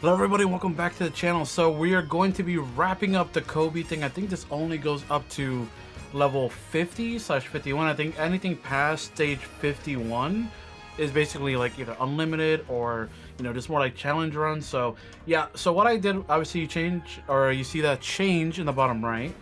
Hello everybody, welcome back to the channel. So we are going to be wrapping up the Koby thing. I think this only goes up to level 50/51. I think anything past stage 51 is basically like either unlimited or, you know, just more like challenge runs. So yeah, so what I did, obviously you see that change in the bottom right.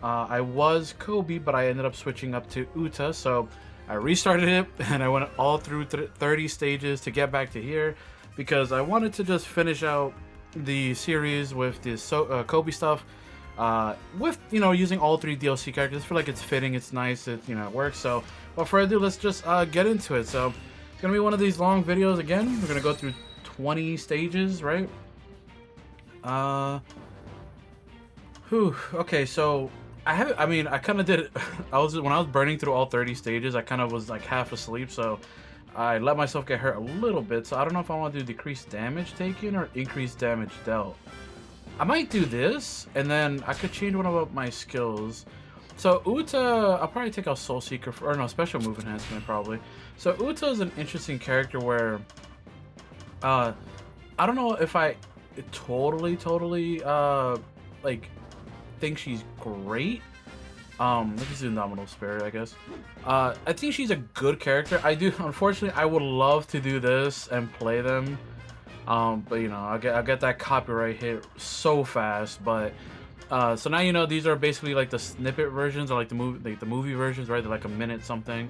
I was Koby, but I ended up switching up to Uta. So I restarted it and I went all through 30 stages to get back to here, because I wanted to just finish out the series with this Koby stuff, with, you know, using all three DLC characters. I feel like it's fitting, it's nice, it, you know, it works. So without further ado, let's just get into it. So it's gonna be one of these long videos again. We're gonna go through 20 stages, right? Okay, so I kind of did it. When I was burning through all 30 stages, I kind of was like half asleep, so I let myself get hurt a little bit. So I don't know if I want to do decreased damage taken or increased damage dealt. I might do this, and then I could change one of my skills. So Uta, I'll probably take out Soul Seeker or no, special move enhancement probably. So Uta is an interesting character where, I don't know if I totally like think she's great. Let's do Nominal Spirit, I guess. I think she's a good character. Unfortunately, I would love to do this and play them. But you know, I'll get that copyright hit so fast. But so now, you know, these are basically like the snippet versions, or like the movie versions, right? They're like a minute something.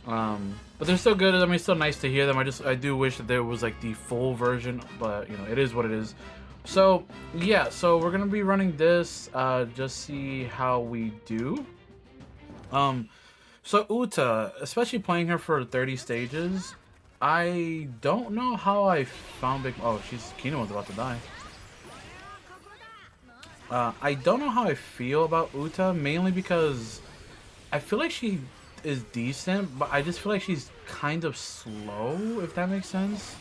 But they're still good. I mean, it's still nice to hear them. I do wish that there was like the full version, but you know, it is what it is. So yeah, so we're gonna be running this, just see how we do. So Uta, especially playing her for 30 stages, I don't know how I found Kino was about to die. I don't know how I feel about Uta, mainly because I feel like she is decent, but I just feel like she's kind of slow, if that makes sense.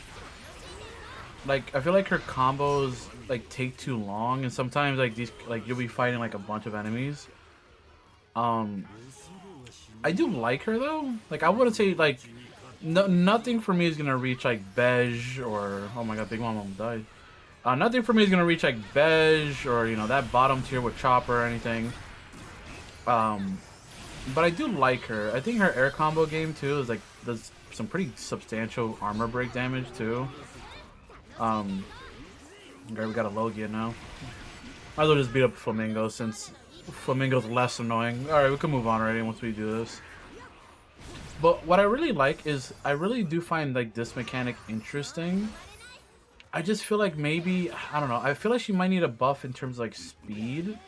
Like, I feel like her combos like take too long, and sometimes you'll be fighting like a bunch of enemies. I do like her though. Like, I wouldn't say like nothing for me is gonna reach like Beige, or oh my god, Big Mom almost died. Nothing for me is gonna reach like Beige, or you know, that bottom tier with Chopper or anything. But I do like her. I think her air combo game too is like does some pretty substantial armor break damage too. Okay, we got a Logia now. Might as well just beat up Flamingo, since Flamingo's less annoying. Alright, we can move on already once we do this. But what I really like is, I really do find like this mechanic interesting. I just feel like maybe, I don't know, I feel like she might need a buff in terms of like speed.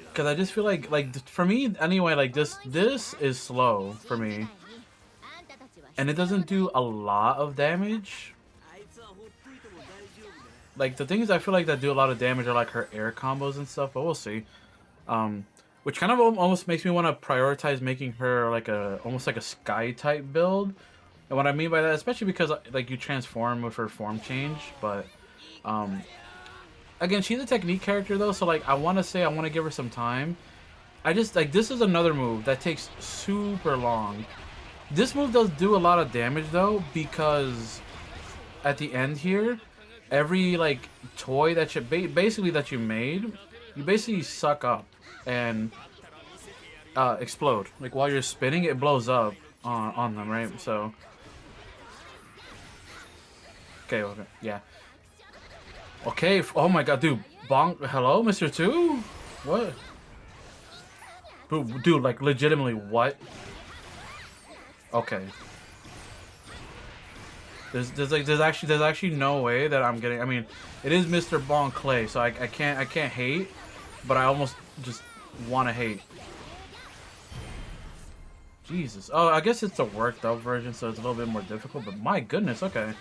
Because I just feel like for me anyway, like this is slow for me. And it doesn't do a lot of damage. Like, the things I feel like that do a lot of damage are like her air combos and stuff, but we'll see. Which kind of almost makes me want to prioritize making her like almost like a Sky type build. And what I mean by that, especially because like you transform with her form change, but again, she's a technique character though, so like I want to give her some time. I just like, this is another move that takes super long. This move does do a lot of damage though, because at the end here, every like toy that you that you made, you basically suck up and explode. Like, while you're spinning, it blows up on them, right? So okay, yeah. Okay, oh my god, dude. Hello, Mr. 2? What? Dude, like, legitimately, what? Okay. There's actually no way that I'm getting. I mean, it is Mr. Bon Clay, so I can't hate, but I almost just want to hate. Jesus. Oh, I guess it's the worked up version, so it's a little bit more difficult. But my goodness, okay.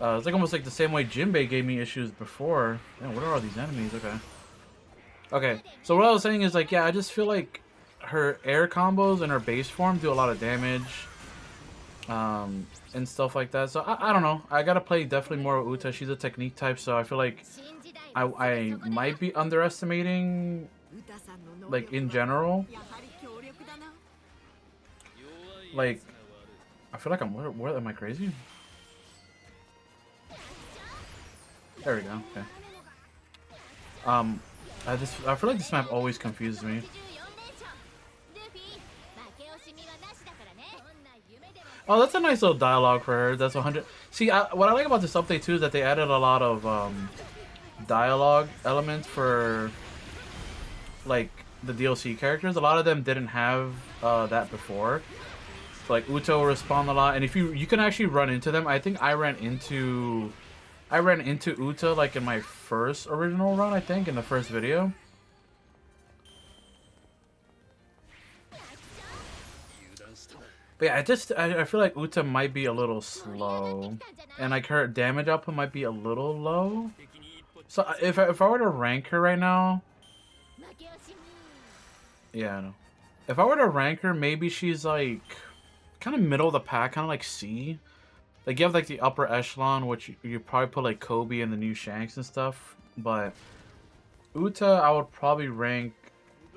It's like almost like the same way Jinbei gave me issues before. Man, what are all these enemies? Okay. Okay. So what I was saying is, like, yeah, I just feel like her air combos and her base form do a lot of damage. And stuff like that. So I don't know. I gotta play definitely more with Uta. She's a technique type, so I feel like I might be underestimating, like, in general. Like, I feel like where am I crazy? There we go. Okay. I feel like this map always confuses me. Oh, that's a nice little dialogue for her. That's 100. See, what I like about this update too is that they added a lot of dialogue elements for like the DLC characters. A lot of them didn't have that before. So, like Uta will respond a lot, and if you can actually run into them. I think I ran into Uta like in my first original run. I think in the first video. But yeah, I feel like Uta might be a little slow, and like her damage output might be a little low. So if I were to rank her right now, yeah, I know. If I were to rank her, maybe she's like kind of middle of the pack, kind of like C. Like you have like the upper echelon, which you probably put like Koby and the new Shanks and stuff. But Uta, I would probably rank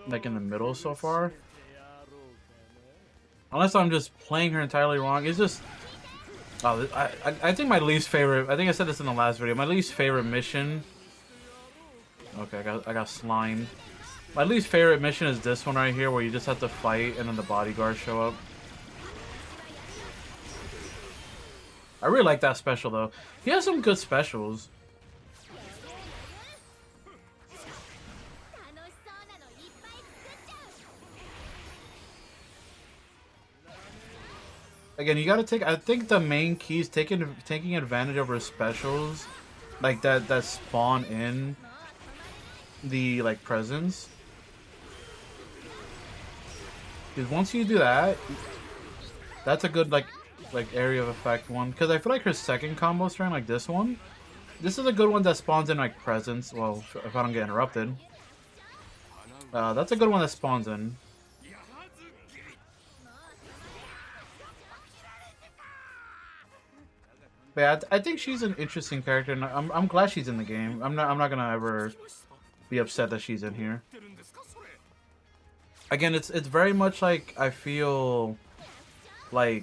like in the middle so far. Unless I'm just playing her entirely wrong. It's just... Oh, I think my least favorite... I think I said this in the last video. My least favorite mission... Okay, I got slimed. My least favorite mission is this one right here, where you just have to fight and then the bodyguards show up. I really like that special, though. He has some good specials. Again, you gotta take. I think the main key is taking advantage of her specials, like that spawn in the like presence. Because once you do that, that's a good like area of effect one. Because I feel like her second combo string, like this one, this is a good one that spawns in like presence. Well, if I don't get interrupted, that's a good one that spawns in. But yeah, I think she's an interesting character, and I'm glad she's in the game. I'm not gonna ever be upset that she's in here. Again, it's very much like I feel like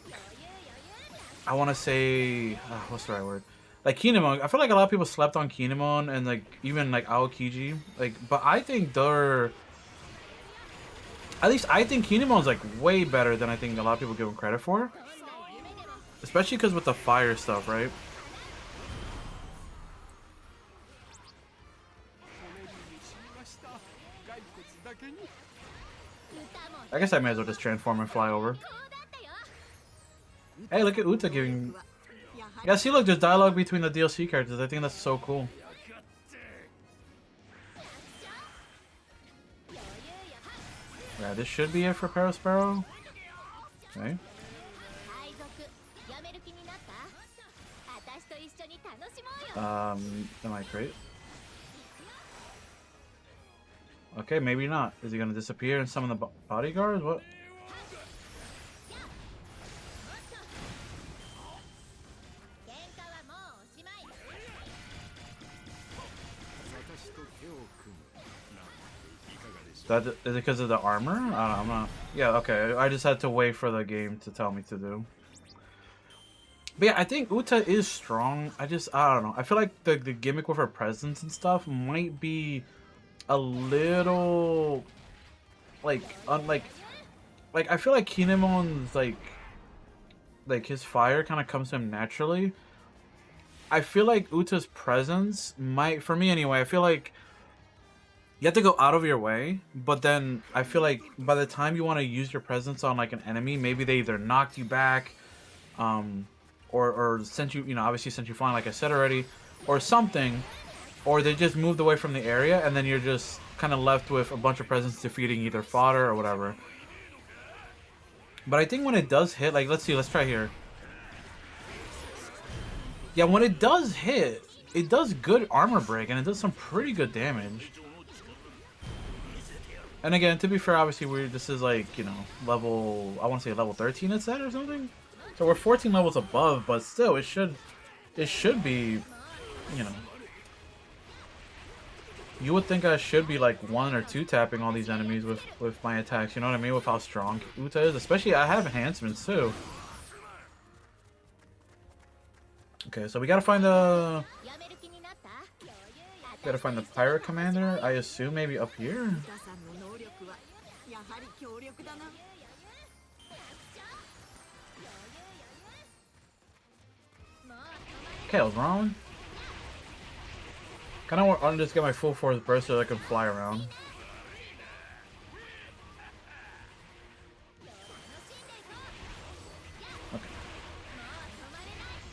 I want to say what's the right word? Like Kinemon. I feel like a lot of people slept on Kinemon and like even like Aokiji. Like, but I think they're at least I think Kinemon's like way better than I think a lot of people give him credit for. Especially because with the fire stuff, right? I guess I may as well just transform and fly over. Hey, look at Uta giving... Yeah, see, look, there's dialogue between the DLC characters. I think that's so cool. Yeah, this should be it for Parasparrow. Okay. Am I great? Okay, maybe not. Is he gonna disappear and summon the bodyguards? What? Is it because of the armor? I'm not. Yeah, okay. I just had to wait for the game to tell me to do. But yeah, I think Uta is strong. I don't know. I feel like the gimmick with her presence and stuff might be a little like I feel like Kinemon's like his fire kind of comes to him naturally. I feel like Uta's presence might, for me anyway, I feel like you have to go out of your way, but then I feel like by the time you want to use your presence on like an enemy, maybe they either knocked you back, or sent you, obviously sent you flying like I said already, or something, or they just moved away from the area, and then you're just kind of left with a bunch of presence defeating either fodder or whatever. But I think when it does hit, like, let's try here. Yeah, when it does hit, it does good armor break, and it does some pretty good damage. And again, to be fair, obviously this is like, level, I want to say level 13 it said or something? So we're 14 levels above, but still, it should be, you would think I should be like 1 or 2 tapping all these enemies with my attacks, you know what I mean? With how strong Uta is, especially I have enhancements too. Okay, so we gotta find the Gotta find the pirate commander. I assume maybe up here. Okay, I was wrong. Kinda want to just get my full force burst so I can fly around.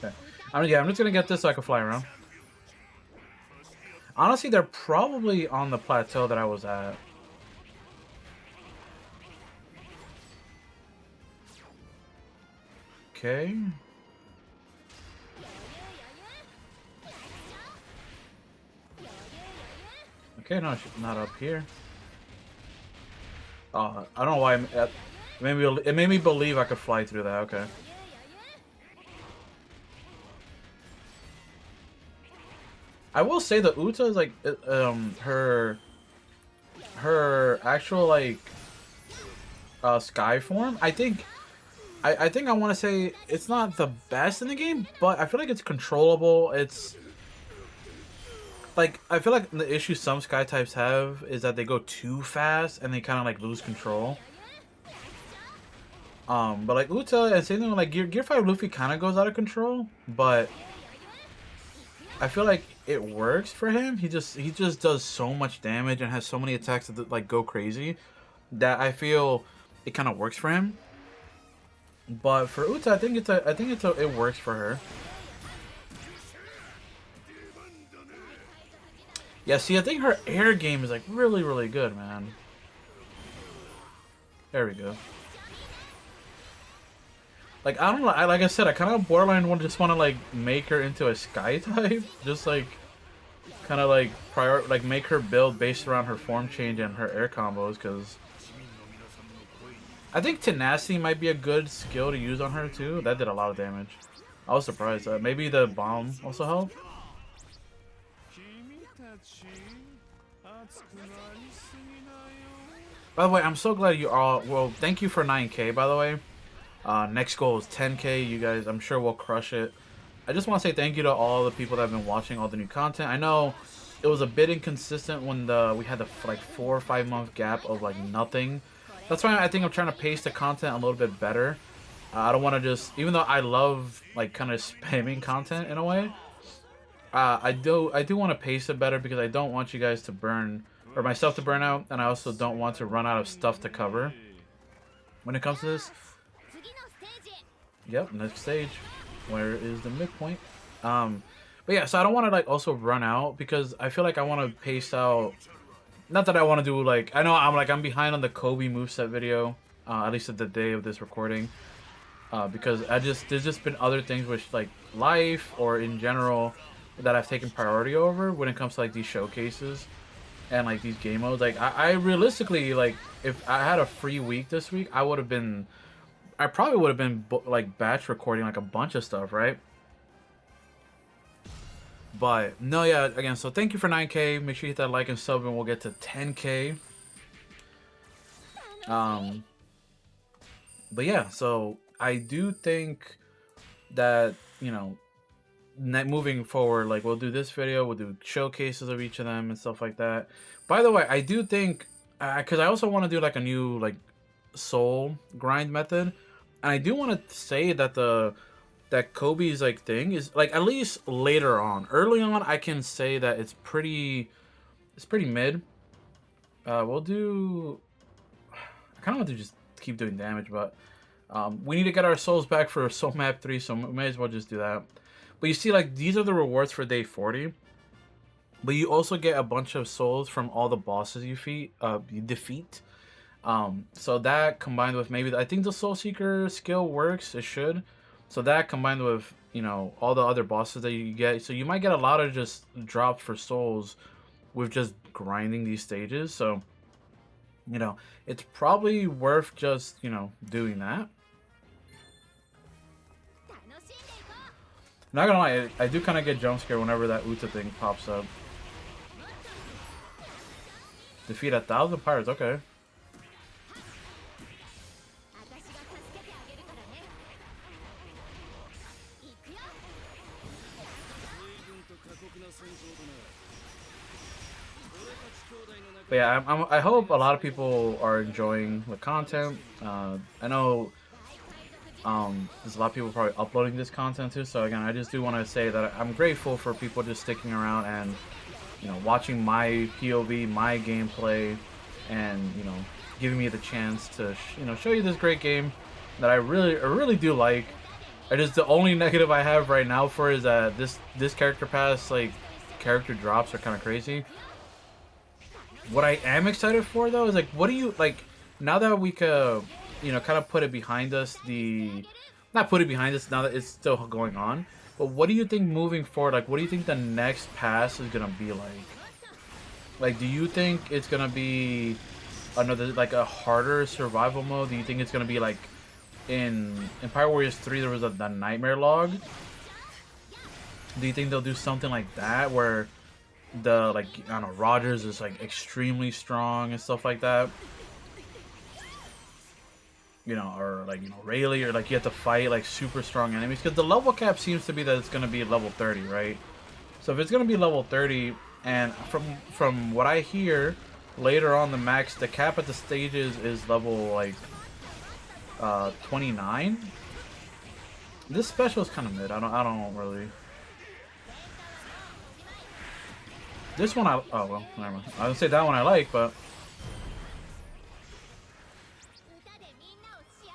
Okay. I'm just gonna get this so I can fly around. Honestly, they're probably on the plateau that I was at. Okay. Okay, no, she's not up here. I don't know why. It made me believe I could fly through that. Okay. I will say the Uta is like her actual like sky form. I think I want to say it's not the best in the game, but I feel like it's controllable. It's like I feel like the issue some sky types have is that they go too fast and they kind of like lose control. But like Uta and same thing with like Gear 5 Luffy kind of goes out of control, but I feel like it works for him. He just does so much damage and has so many attacks that like go crazy that I feel it kind of works for him. But for Uta, I think it works for her. Yeah, see, I think her air game is like really, really good, man. There we go. Like I don't know, like I said, I kind of borderline just want to like make her into a sky type, just like kind of like make her build based around her form change and her air combos, because I think tenacity might be a good skill to use on her too. That did a lot of damage. I was surprised. Maybe the bomb also helped. By the way, I'm so glad you all. Well, thank you for 9K. By the way, next goal is 10K. You guys, I'm sure we'll crush it. I just want to say thank you to all the people that have been watching all the new content. I know it was a bit inconsistent when we had the like 4 or 5 month gap of like nothing. That's why I think I'm trying to pace the content a little bit better. I don't want to just, even though I love like kind of spamming content in a way, I do want to pace it better because I don't want you guys to burn, or myself to burn out, and I also don't want to run out of stuff to cover when it comes to this. Yep, next stage. Where is the midpoint? But yeah, so I don't want to like also run out because I feel like I want to pace out. Not that I want to do like, I know I'm behind on the Koby moveset video, at least at the day of this recording, because there's just been other things which like life or in general that I've taken priority over when it comes to like these showcases and like these game modes. Like I realistically, like if I had a free week this week, I probably would have been like batch recording like a bunch of stuff, right? But no, yeah, again, so thank you for 9K. Make sure you hit that like and sub, and we'll get to 10K. But yeah, so I do think that, you know, moving forward, like we'll do this video, we'll do showcases of each of them and stuff like that. By the way, I do think, because I also want to do like a new like soul grind method, and I do want to say that that Kobe's like thing is like, at least later on, early on, I can say that it's pretty mid. We'll do, I kind of want to just keep doing damage, but we need to get our souls back for soul map 3, so we may as well just do that. But you see, like, these are the rewards for day 40, but you also get a bunch of souls from all the bosses you defeat. So that combined with maybe, I think the Soul Seeker skill works, it should. So that combined with, you know, all the other bosses that you get, so you might get a lot of just drops for souls with just grinding these stages. So, you know, it's probably worth just, you know, doing that. Not gonna lie, I do kind of get jump scared whenever that Uta thing pops up. Defeat 1,000 pirates, okay. But yeah, I hope a lot of people are enjoying the content. I know there's a lot of people probably uploading this content too. So again, I just do want to say that I'm grateful for people just sticking around and watching my POV, my gameplay, and giving me the chance to show you this great game that I really do like. The only negative I have right now for is that this character pass, like, character drops are kind of crazy. What I am excited for though is, like, what do you like now that we could kind of put it behind us, not put it behind us now that it's still going on, but what do you think moving forward, like, what do you think the next pass is gonna be like? Like, do you think it's gonna be another, like, a harder survival mode? Do you think it's gonna be like in Empire Warriors 3 there was the nightmare log? Do you think they'll do something like that where the, like, I don't know, Rogers is like extremely strong and stuff like that? Or like, Rayleigh, or like you have to fight like super strong enemies, because the level cap seems to be that it's gonna be level 30, right? So if it's gonna be level 30, and from what I hear, later on the cap at the stages is level like 29. This special is kind of mid. I don't really. This one oh well, never mind. I would say that one I like, but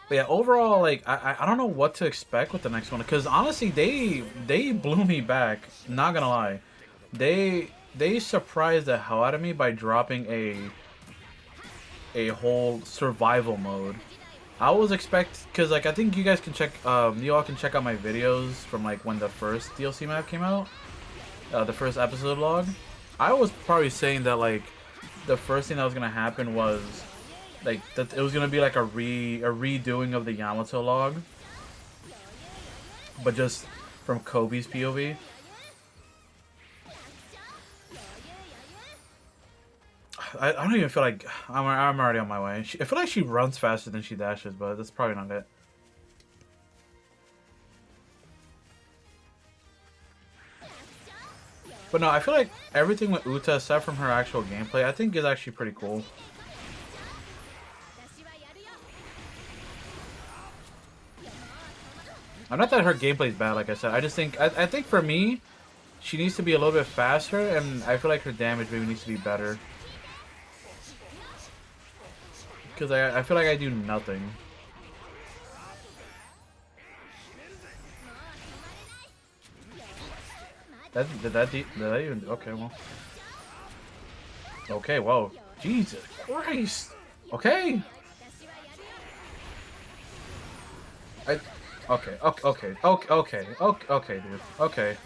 yeah, overall, like, I don't know what to expect with the next one, because honestly they blew me back. Not gonna lie, they surprised the hell out of me by dropping a whole survival mode. I was because, like, I think you guys can check, you all can check out my videos from, like, when the first DLC map came out, the first episode log. I was probably saying that, like, the first thing that was gonna happen was, like, that it was gonna be like a redoing of the Yamato log, but just from Koby's POV. I don't even feel like I'm already on my way. I feel like she runs faster than she dashes, but that's probably not it. But no, I feel like everything with Uta, aside from her actual gameplay, I think is actually pretty cool. I'm not that her gameplay is bad, like I said. I just think, I think for me, she needs to be a little bit faster, and I feel like her damage maybe needs to be better. Because I feel like I do nothing. Did that even... Okay, well... Okay, whoa. Jesus Christ! Okay! Okay, dude. Okay.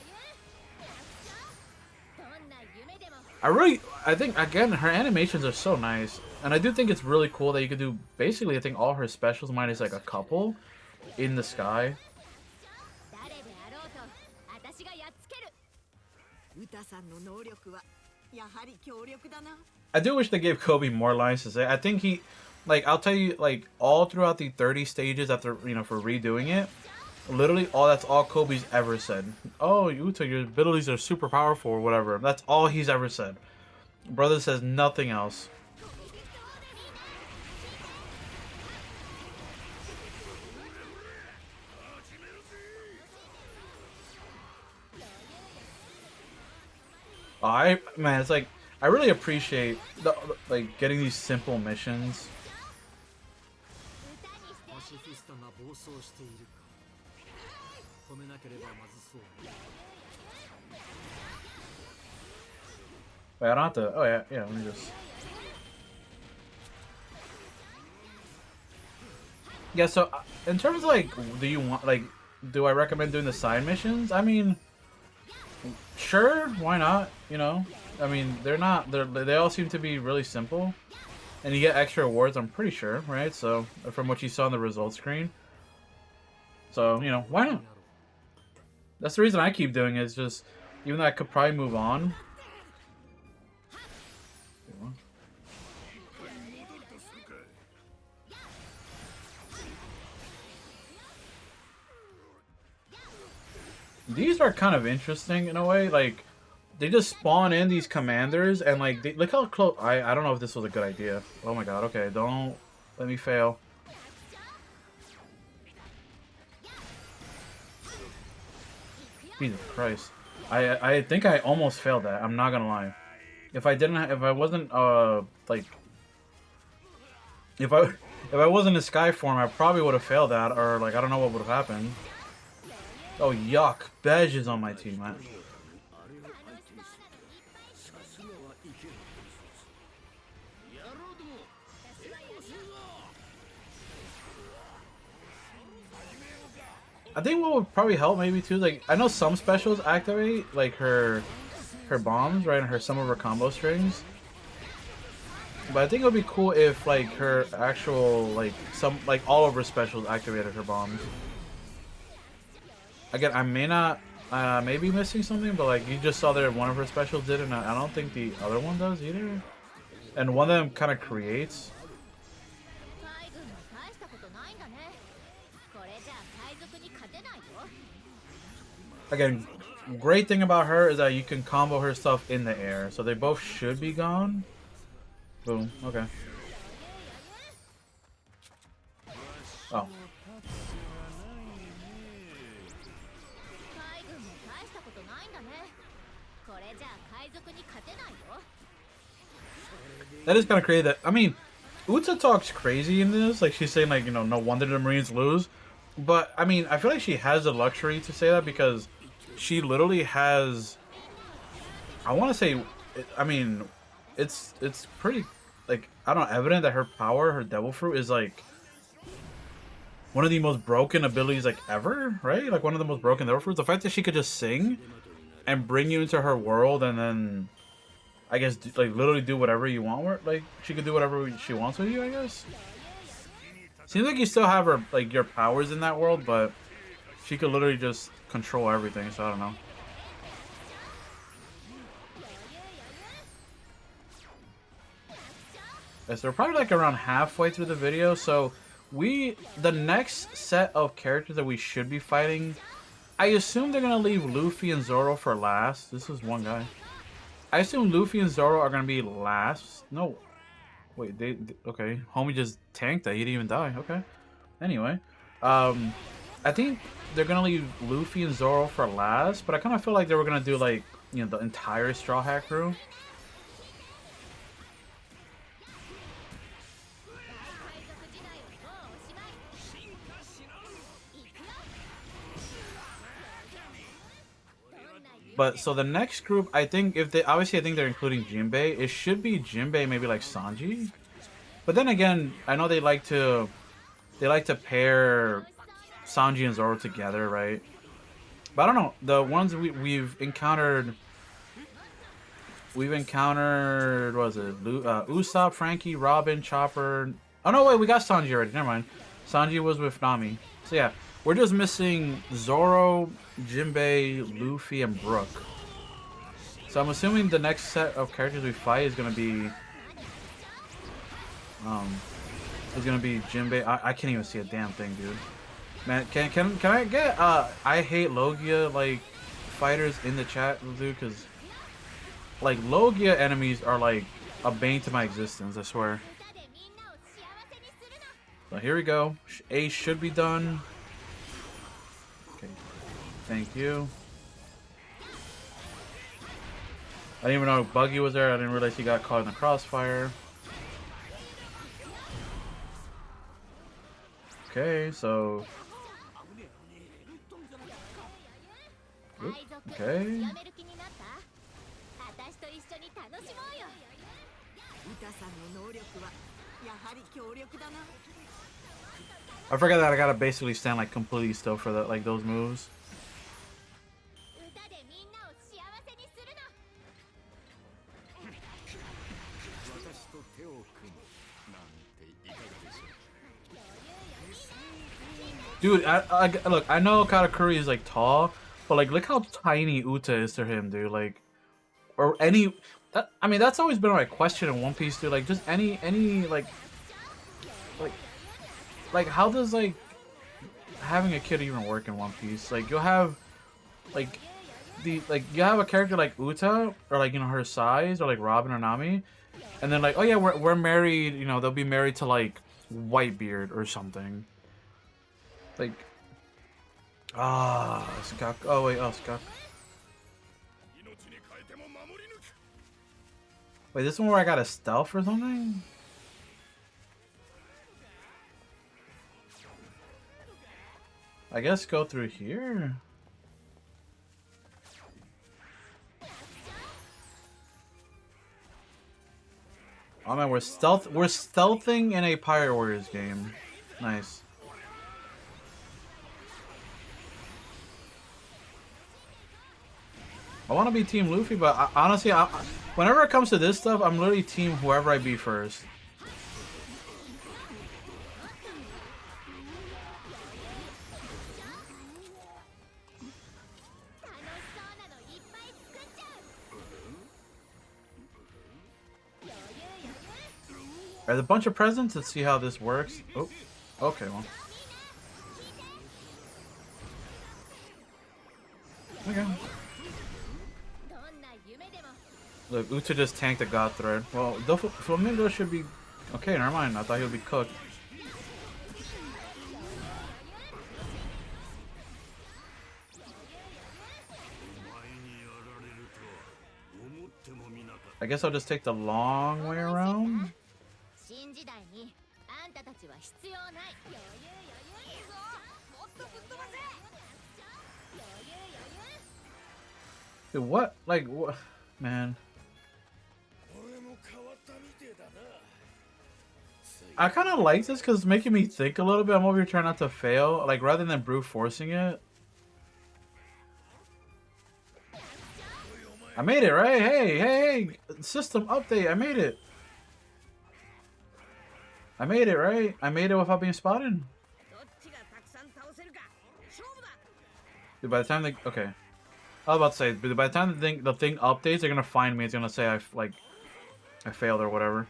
I think, again, her animations are so nice. And I do think it's really cool that you could do, basically, I think all her specials minus, like, a couple in the sky. I do wish they gave Koby more lines to say. I think he, like, I'll tell you, like, all throughout the 30 stages after, for redoing it, literally that's all Koby's ever said. Oh, Yuta, your abilities are super powerful or whatever. That's all he's ever said. Brother says nothing else. Man, it's like, I really appreciate like getting these simple missions. Wait, I don't have to. Oh yeah, let me just. Yeah, so in terms of, like, do I recommend doing the side missions? I mean, sure, why not? I mean, they all seem to be really simple, and you get extra rewards, I'm pretty sure, right? So, from what you saw on the results screen. So, why not? That's the reason I keep doing it, is just, even though I could probably move on. These are kind of interesting in a way, like, they just spawn in these commanders and like look how close. I don't know if this was a good idea. Oh my god. Okay, don't let me fail. Jesus Christ. I think I almost failed that. I'm not gonna lie. If I wasn't like if I wasn't in Sky form, I probably would have failed that, or like I don't know what would have happened. Oh yuck! Beige is on my team, man. I think what would probably help maybe too, like I know some specials activate like her bombs, right, and some of her combo strings. But I think it would be cool if like her actual like all of her specials activated her bombs. Again, I may not may be missing something, but like you just saw that one of her specials did, and I don't think the other one does either. And one of them kind of creates. Again, great thing about her is that you can combo her stuff in the air, so they both should be gone. Boom. Okay. Oh. That is kind of crazy. That I mean, Uta talks crazy in this. Like she's saying, like no wonder the Marines lose. But I mean, I feel like she has the luxury to say that because she literally has. I want to say, I mean, it's pretty like I don't know, evident that her power, her Devil Fruit, is like one of the most broken abilities like ever, right? Like one of the most broken Devil Fruits. The fact that she could just sing and bring you into her world, and then I guess like literally do whatever you want. Like she could do whatever she wants with you, I guess. Seems like you still have her like your powers in that world, but she could literally just control everything. So I don't know. Yes, we're probably like around halfway through the video. So the next set of characters that we should be fighting, I assume they're gonna leave Luffy and Zoro for last. This is one guy. I assume Luffy and Zoro are gonna be last. No. Wait, they okay. Homie just tanked that. He didn't even die. Okay. Anyway, I think they're gonna leave Luffy and Zoro for last, but I kind of feel like they were gonna do like the entire Straw Hat crew. But so the next group, I think if they I think they're including Jinbei. It should be Jinbei, maybe like Sanji. But then again, I know they like to pair Sanji and Zoro together, right? But I don't know. The ones we've encountered, what was it? Usopp, Frankie, Robin, Chopper. Oh no, wait, we got Sanji already. Never mind. Sanji was with Nami. So yeah. We're just missing Zoro, Jinbei, Luffy, and Brook. So I'm assuming the next set of characters we fight is gonna be Jinbei. I can't even see a damn thing, dude. Man, can I get I hate Logia like fighters in the chat, dude? Because like Logia enemies are like a bane to my existence. I swear. So here we go. A should be done. Okay, thank you. I didn't even know Buggy was there. I didn't realize he got caught in the crossfire. Okay, so... Oop, okay. I forgot that I gotta basically stand like completely still for that, like those moves. Dude, look, I know Katakuri is like tall, but like look how tiny Uta is to him, dude. Like, or any, I mean, that's always been my question in One Piece, dude. Like, just any like how does like having a kid even work in One Piece? Like you'll have like you have a character like Uta or like, you know, her size, or like Robin or Nami, and then like, oh yeah, we're married, you know, they'll be married to like Whitebeard or something. Like, Skak. Oh wait, oh Skak. Wait, this one where I got a stealth or something? I guess go through here. Oh man, we're stealthing in a Pirate Warriors game. Nice. I want to be Team Luffy, but honestly, whenever it comes to this stuff, I'm literally Team whoever I be first. There's a bunch of presents. Let's see how this works. Oh, okay, well. Okay. Look, Uta just tanked the God Thread. Well, the Flamingo should be... Okay, never mind. I thought he would be cooked. I guess I'll just take the long way around. Dude, what? Like, what? Man. I kind of like this because it's making me think a little bit. I'm over here trying not to fail. Like, rather than brute forcing it. I made it, right? Hey! System update. I made it. I made it, right? I made it without being spotted. Dude, by the time they... Okay. I was about to say, but by the time the thing updates, they're gonna find me. It's gonna say I failed or whatever.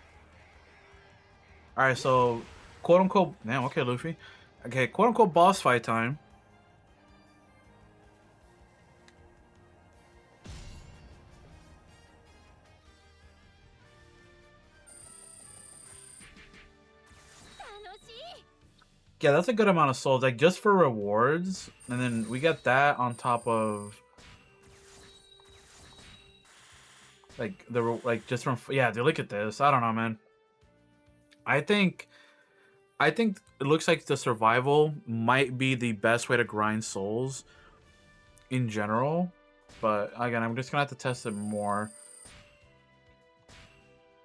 Alright, so... Quote-unquote... Damn, okay, Luffy. Okay, quote-unquote boss fight time. Yeah, that's a good amount of souls, like just for rewards, and then we get that on top of just from, yeah, dude, look at this. I don't know, man. I think it looks like the survival might be the best way to grind souls in general, but again, I'm just gonna have to test it more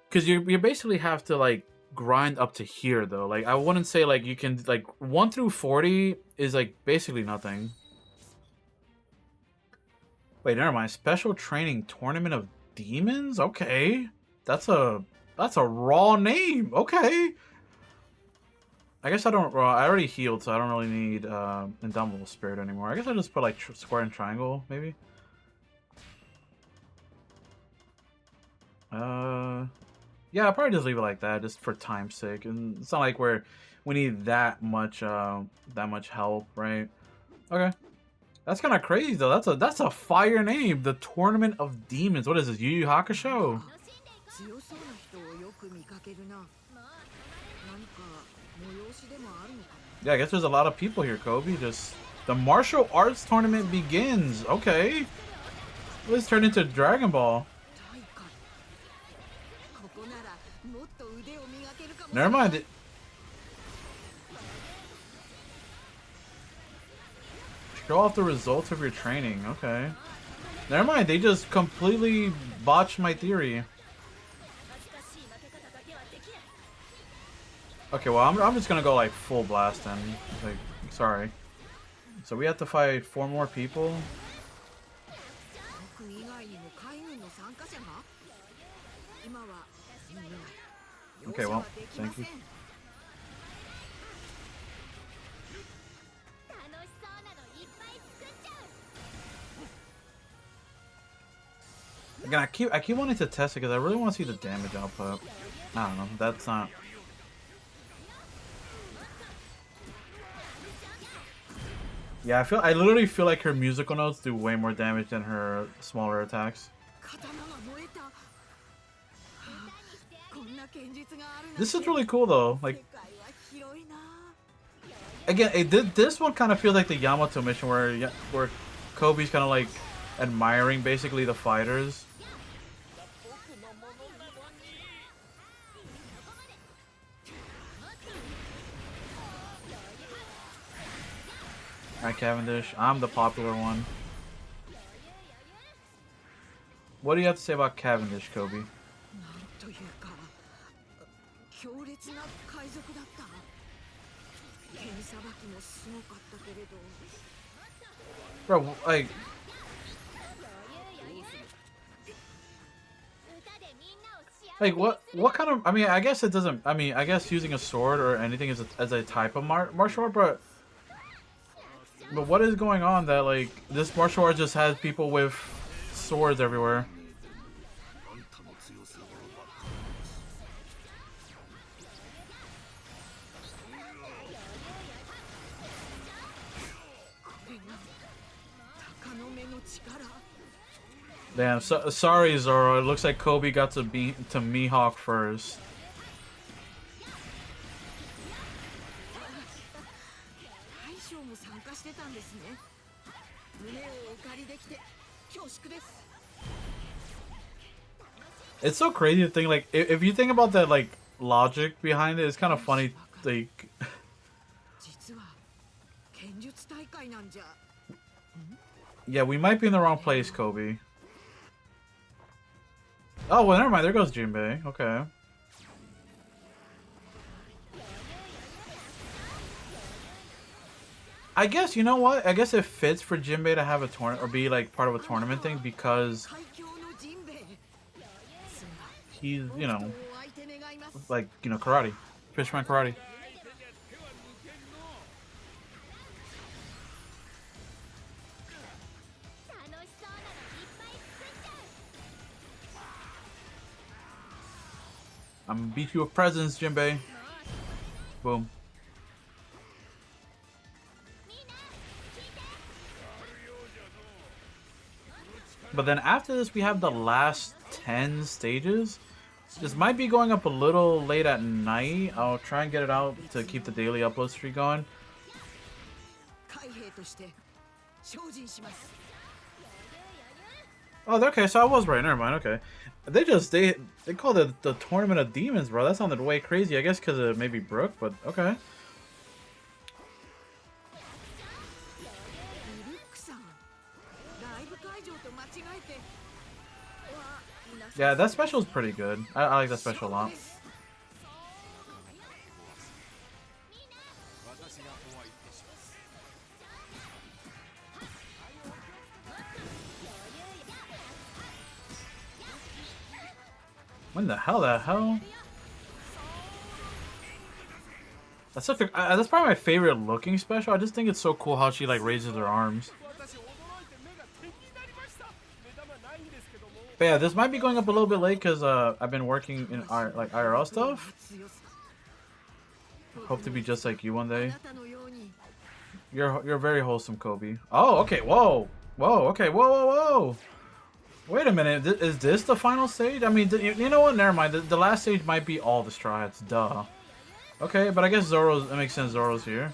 because you basically have to like grind up to here though. Like, I wouldn't say like you can, like 1 through 40 is like basically nothing. Wait, never mind. Special training tournament of demons? Okay. That's a raw name. Okay. I guess I don't, well, I already healed, so I don't really need Indomitable Spirit anymore. I guess I just put like square and triangle maybe. Yeah, I'll probably just leave it like that, just for time's sake. And it's not like we need that much help, right? Okay, that's kind of crazy though. That's a fire name. The Tournament of Demons. What is this? Yu Yu Hakusho? Yeah, I guess there's a lot of people here, Koby. Just the martial arts tournament begins. Okay, let's turn into Dragon Ball. Never mind. Show off the results of your training. Okay. Never mind. They just completely botched my theory. Okay, well, I'm just gonna go like full blast then. Like, sorry. So we have to fight 4 more people. Okay, well, thank you. Again, I keep wanting to test it because I really want to see the damage output. I don't know. That's not. Yeah, I literally feel like her musical notes do way more damage than her smaller attacks. This is really cool though. Like, again, this one kind of feels like the Yamato mission where Koby's kind of like admiring basically the fighters. Alright, Cavendish, I'm the popular one. What do you have to say about Cavendish, Koby? Bro, like what kind of, I mean, I guess it doesn't, I mean, I guess using a sword or anything is as a type of martial art, but what is going on that like this martial art just has people with swords everywhere? Damn, sorry Zoro, it looks like Koby got to Mihawk first. It's so crazy to think, like, if you think about that, like, logic behind it, it's kind of funny, like... Yeah, we might be in the wrong place, Koby. Oh, well, never mind, there goes Jinbei. Okay. I guess, you know what? I guess it fits for Jinbei to have a tournament, or be, like, part of a tournament thing, because... he's, you know, like, you know, karate. Fishman karate. I'm gonna beat you with presence, Jinbei. Boom. But then after this, we have the last 10 stages. This might be going up a little late at night. I'll try and get it out to keep the daily upload streak going. Oh, okay, so I was right. Never mind. Okay, they called it the Tournament of Demons, bro. That sounded way crazy. I guess because of maybe Brook, but okay. Yeah, that special is pretty good. I like that special a lot. When the hell? That's such a, that's probably my favorite looking special. I just think it's so cool how she like raises her arms. But yeah, this might be going up a little bit late because I've been working in like IRL stuff. Hope to be just like you one day. You're very wholesome, Koby. Oh, okay. Whoa. Okay. Whoa. Wait a minute. Is this the final stage? I mean, you know what? Never mind. The last stage might be all the Straw Hats. Duh. Okay, but I guess Zoro's. It makes sense. Zoro's here.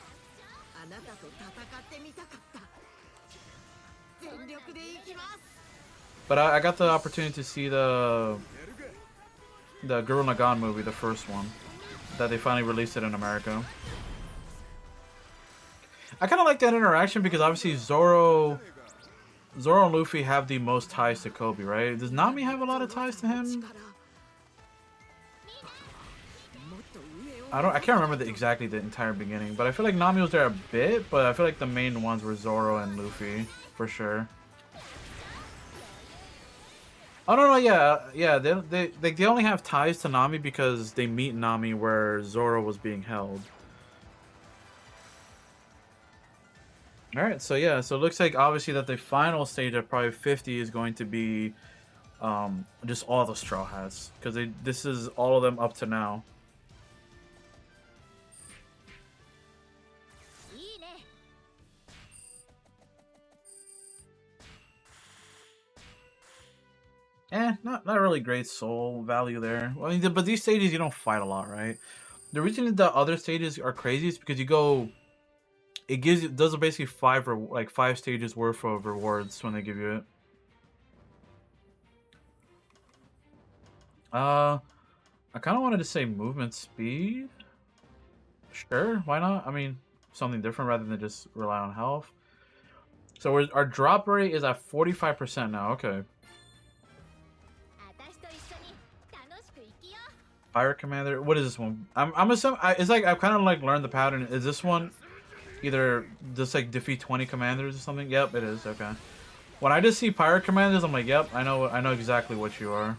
But I got the opportunity to see the Gurren Lagann movie, the first one, that they finally released it in America. I kind of like that interaction because obviously Zoro and Luffy have the most ties to Koby, right? Does Nami have a lot of ties to him? I can't remember exactly the entire beginning, but I feel like Nami was there a bit, but I feel like the main ones were Zoro and Luffy for sure. Oh no, yeah, they only have ties to Nami because they meet Nami where Zoro was being held. All right, so yeah, so it looks like obviously that the final stage of probably 50 is going to be just all the Straw Hats because this is all of them up to now. not really great soul value there. Well, I mean, but these stages you don't fight a lot, right? The reason the other stages are crazy is because you go. It gives you does basically five stages worth of rewards when they give you it. I kind of wanted to say movement speed. Sure, why not? I mean, something different rather than just rely on health. So our drop rate is at 45% now. Okay. Fire Commander. What is this one? I'm assuming it's like I've kind of like learned the pattern. Is this one either just like defeat 20 commanders or something? Yep, it is. Okay. When I just see Pirate Commanders, I'm like, yep, I know exactly what you are.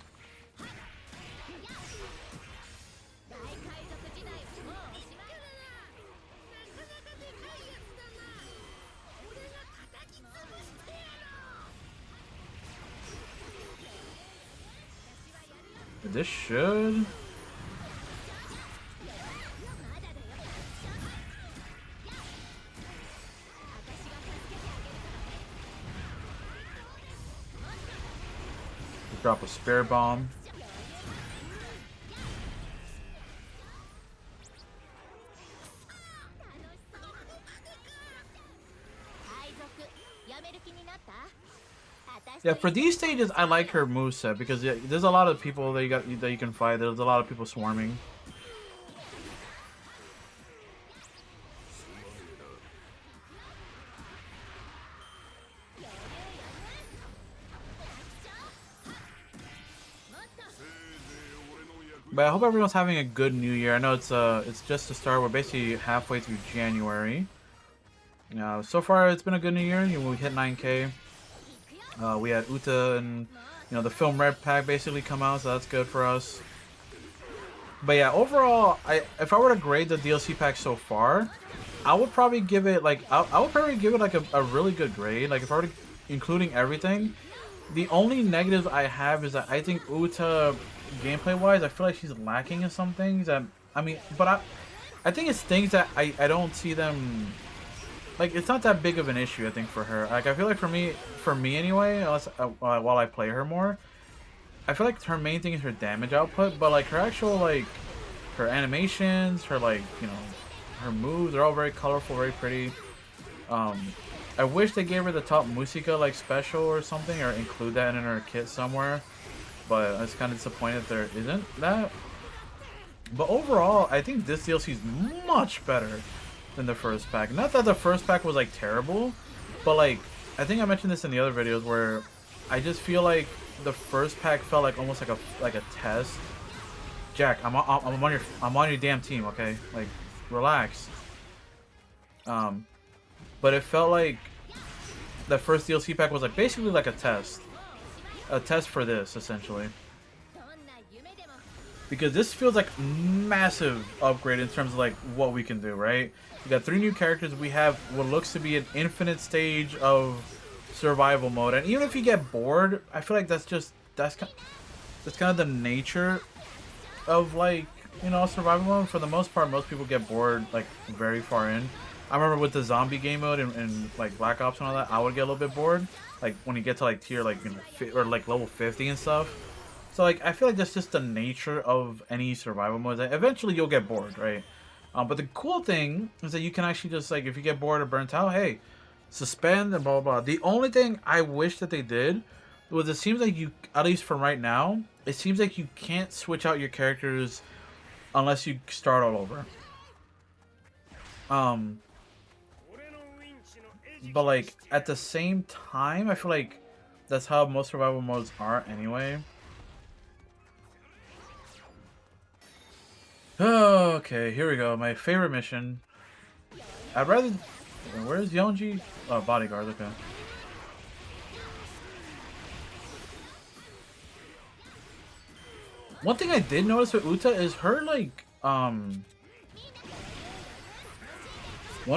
This should. Drop a spare bomb. Yeah, for these stages, I like her moveset because there's a lot of people that you can fight. There's a lot of people swarming. But I hope everyone's having a good New Year. I know it's just the start. We're basically halfway through January. So far it's been a good New Year. We hit 9K. We had Uta and the film Red Pack basically come out, so that's good for us. But yeah, overall, if I were to grade the DLC pack so far, I would probably give it like I would probably give it like a really good grade. Like if I were to, including everything, the only negative I have is that I think Uta, gameplay wise, I feel like she's lacking in some things. That I think it's things that I don't see them. Like, it's not that big of an issue, I think, for her. Like, I feel like for me anyway, unless while I play her more, I feel like her main thing is her damage output, but like her actual like her animations, her like her moves are all very colorful, very pretty. I wish they gave her the top Musica like special or something, or include that in her kit somewhere. But I was kind of disappointed there isn't that. But overall, I think this DLC is much better than the first pack. Not that the first pack was like terrible, but like I think I mentioned this in the other videos where I just feel like the first pack felt like almost like a test. Jack, I'm on your damn team, okay? Like, relax. But it felt like the first DLC pack was like basically like a test for this essentially. Because this feels like massive upgrade in terms of like what we can do, right? We got 3 new characters. We have what looks to be an infinite stage of survival mode, and even if you get bored, I feel like that's kind of the nature of like survival mode. For the most part, most people get bored like very far in. I remember with the zombie game mode and like Black Ops and all that, I would get a little bit bored. Like when you get to like tier like or like level 50 and stuff. So like I feel like that's just the nature of any survival mode. That eventually you'll get bored, right? But the cool thing is that you can actually just like if you get bored or burnt out, hey, suspend and blah blah blah. The only thing I wish that they did was it seems like you, at least from right now, it seems like you can't switch out your characters unless you start all over. But like at the same time, I feel like that's how most survival modes are anyway. Okay, here we go. My favorite mission. I'd rather. Where's Yonji? Oh, bodyguard. Okay. One thing I did notice with Uta is her like one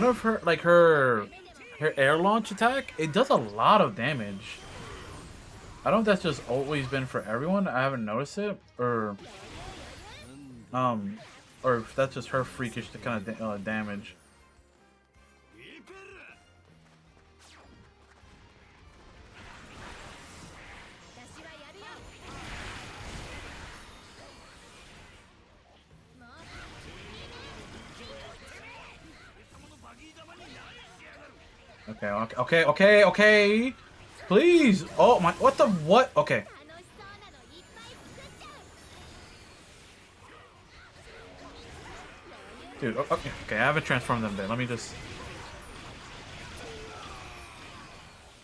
of her like her air launch attack. It does a lot of damage. I don't know if that's just always been for everyone. I haven't noticed it, or if that's just her freakish kind of damage. Okay, okay, okay, okay, okay. Please. Oh my, what the, what? Okay. Dude, okay, okay, I haven't transformed them there. Let me just...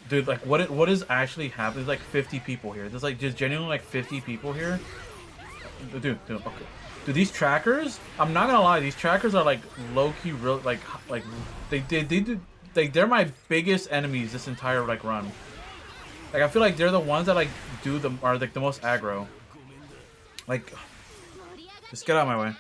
Dude, like, what is actually happening? There's like 50 people here. There's like just genuinely like 50 people here. Dude, okay. Dude, these trackers, I'm not gonna lie, these trackers are like low-key real, like they're my biggest enemies this entire like run. Like, I feel like they're the ones that like are like the most aggro. Like, just get out of my way.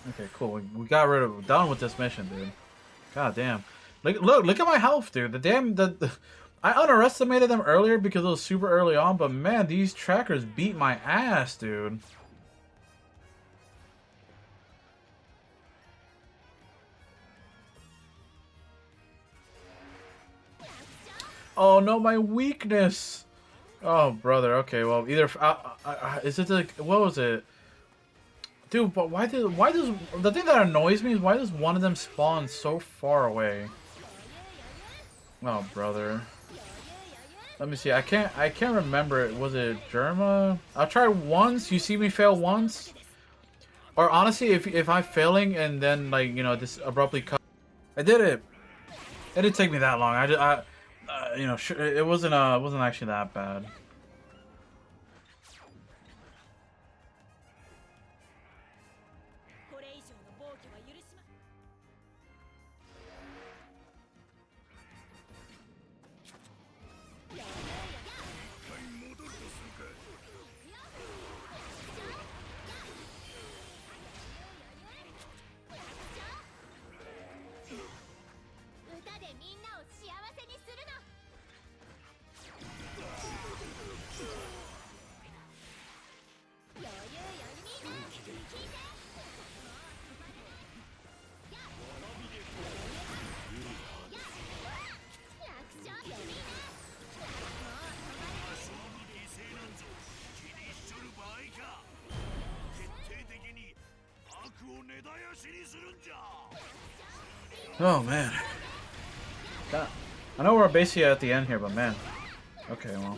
Okay, cool. We got rid of, done with this mission, dude. God damn. Look at my health, dude. I underestimated them earlier because it was super early on, but man, these trackers beat my ass, dude. Oh no, my weakness. Oh brother. Okay, well either is it like, what was it? Dude, but why does the thing that annoys me is why does one of them spawn so far away? Oh brother. Let me see. I can't remember it. Was it Germa? I'll try once. You see me fail once? Or honestly, if I'm failing and then like, you know, this abruptly cut. I did it. It didn't take me that long. You know, it wasn't actually that bad. Oh man. God. I know we're basically at the end here, but man. Okay, well.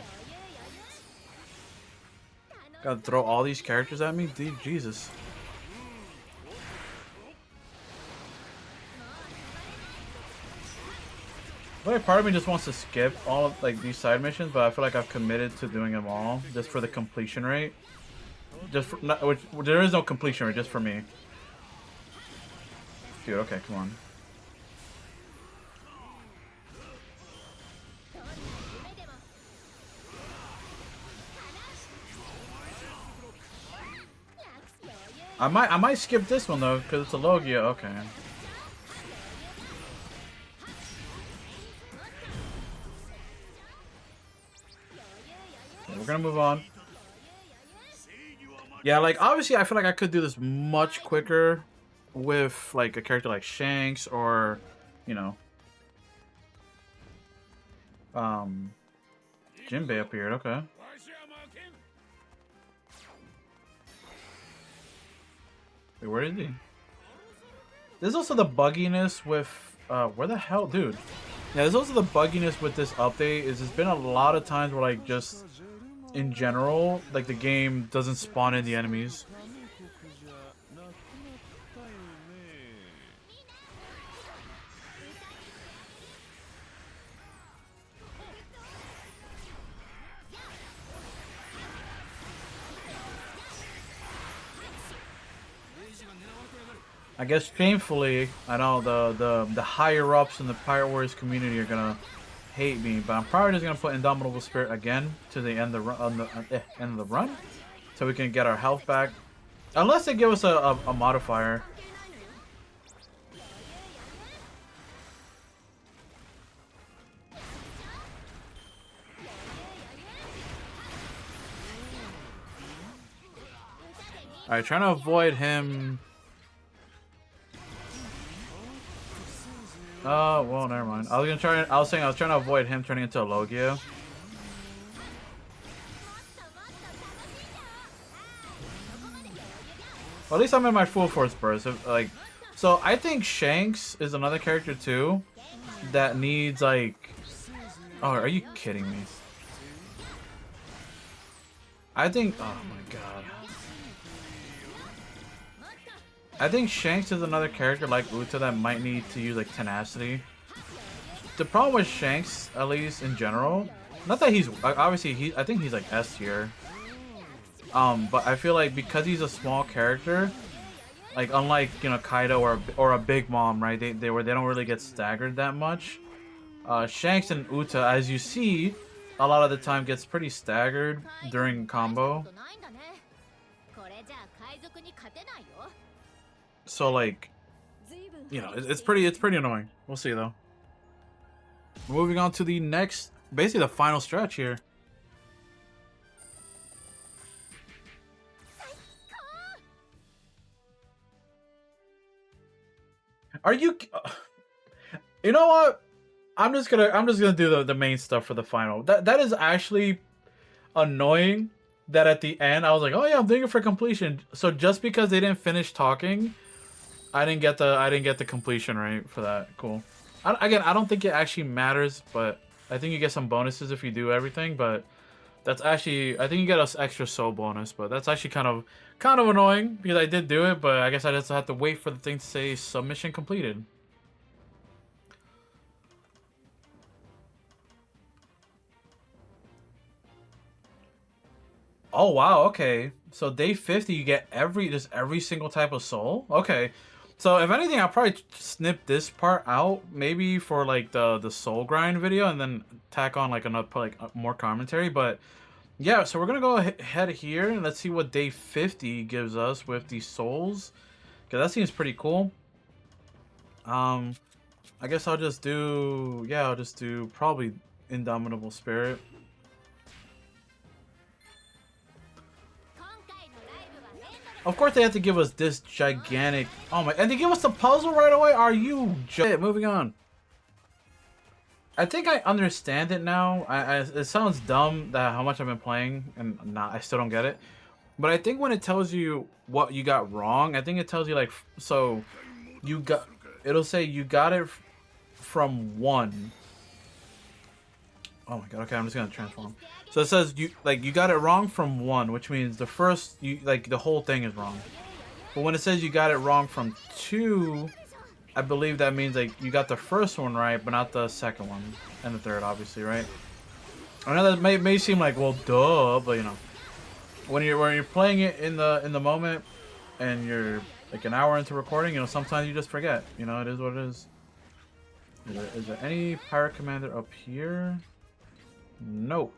Gotta throw all these characters at me? Dude, Jesus. Like, part of me just wants to skip all of like these side missions, but I feel like I've committed to doing them all just for the completion rate. Just for, which there is no completion rate, just for me. Dude, okay, come on. I might skip this one though, because it's a Logia. Okay. We're gonna move on. Yeah, like obviously I feel like I could do this much quicker with like a character like Shanks or, you know, Jinbei appeared. Okay. Wait, where is he? There's also the bugginess with where the hell, dude? Yeah, there's also the bugginess with this update. Is there's been a lot of times where like just in general, like the game doesn't spawn in the enemies. I guess shamefully, I know the higher ups in the Pirate Warriors community are gonna hate me, but I'm probably just gonna put Indomitable Spirit again to the end of the end of the run, so we can get our health back. Unless they give us a modifier. Alright, trying to avoid him. Oh, well, never mind. I was trying to avoid him turning into a Logia. Well, at least I'm in my full force burst. Like, so I think Shanks is another character too that needs like. Oh, are you kidding me? I think. Oh my god. I think Shanks is another character like Uta that might need to use like tenacity. The problem with Shanks, at least in general, not that he's obviously I think he's like S tier. But I feel like because he's a small character, like unlike Kaido or a Big Mom, right? They don't really get staggered that much. Shanks and Uta, as you see, a lot of the time gets pretty staggered during combo. So like, it's pretty annoying. We'll see though. Moving on to the next, basically the final stretch here. Are you? You know what? I'm just gonna do the main stuff for the final. That is actually annoying. That at the end I was like, oh yeah, I'm doing it for completion. So just because they didn't finish talking, I didn't get the completion right for that. Cool. Again, I don't think it actually matters, but I think you get some bonuses if you do everything. But that's actually, I think you get an extra soul bonus, but that's actually kind of annoying because I did do it, but I guess I just have to wait for the thing to say submission completed. Oh wow, okay. So day 50 you get every single type of soul? Okay. So if anything, I'll probably snip this part out, maybe for like the soul grind video, and then tack on like another more commentary. But yeah, so we're gonna go ahead here and let's see what day 50 gives us with these souls, because that seems pretty cool. I guess I'll just do probably Indomitable Spirit. Of course they have to give us this gigantic... Oh my... And they give us the puzzle right away? Are you... Moving on. I think I understand it now. It sounds dumb that how much I've been playing, and I still don't get it. But I think when it tells you what you got wrong, I think it tells you like... So, it'll say you got it from 1. Oh my god, okay, I'm just gonna transform. So it says you got it wrong from 1, which means the first the whole thing is wrong. But when it says you got it wrong from 2, I believe that means like you got the first one right, but not the second one and the third, obviously, right? I know that may seem like, well, duh, but you know, when you're playing it in the moment and you're like an hour into recording, you know, sometimes you just forget. You know, it is what it is. Is there any pirate commander up here? Nope.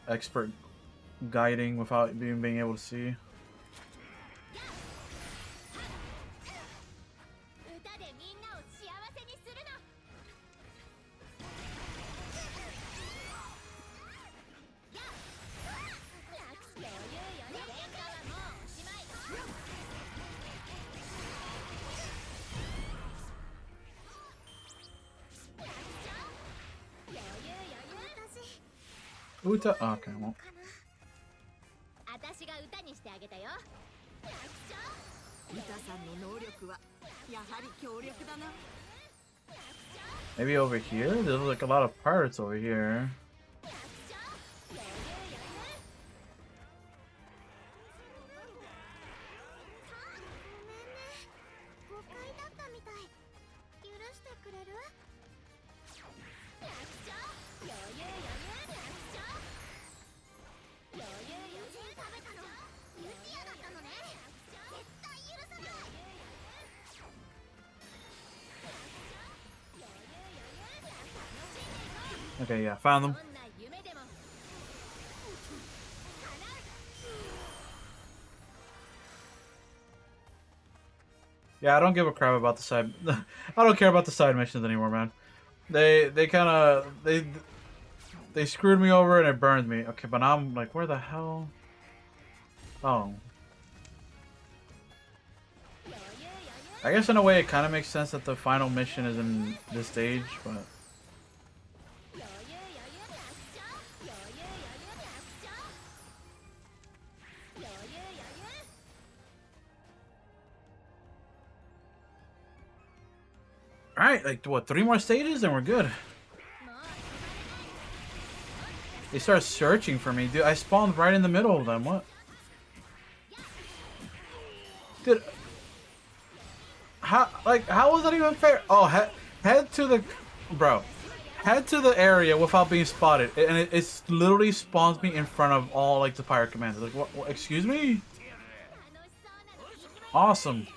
Expert guiding without being able to see. Uta? Oh, okay, well. Maybe over here? There's like a lot of pirates over here. Okay, yeah, found them. Yeah, I don't give a crap about the side. I don't care about the side missions anymore, man. They They screwed me over and it burned me. Okay, but now I'm like, where the hell? Oh. I guess in a way it kind of makes sense that the final mission is in this stage, but... Alright, like, what, 3 more stages and we're good. They start searching for me, dude. I spawned right in the middle of them, what? Dude... How was that even fair? Oh, head to the... Bro. Head to the area without being spotted. And it literally spawns me in front of all, like, the pirate commanders. Like, what excuse me? Awesome.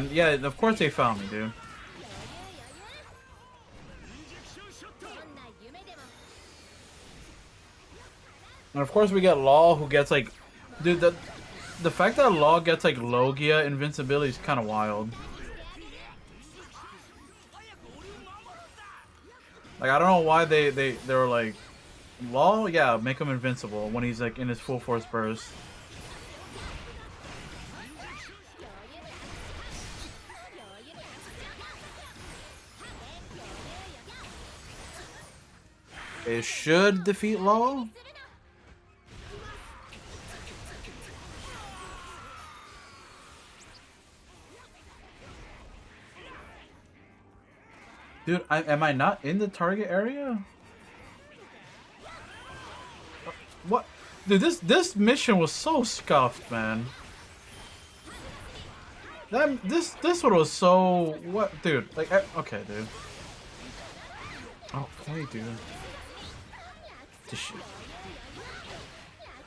Yeah, of course they found me, dude. And of course we get Law, who gets like... Dude, the fact that Law gets like Logia invincibility is kind of wild. Like, I don't know why they were like... Law, yeah, make him invincible when he's like in his full force burst. It should defeat Law. Dude, am I not in the target area? What? Dude, this mission was so scuffed, man. This one was so... What? Dude, like... Okay, dude. Okay, dude. Shit.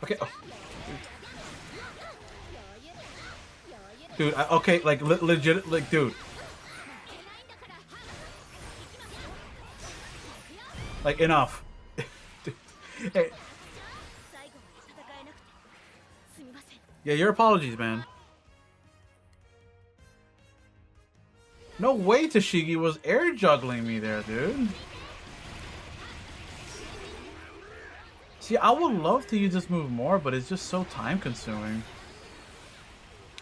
Okay. Oh. Dude, okay, like legit, like, dude. Like, enough. Hey. Yeah, your apologies, man. No way Tashigi was air juggling me there, dude. See, I would love to use this move more, but it's just so time consuming.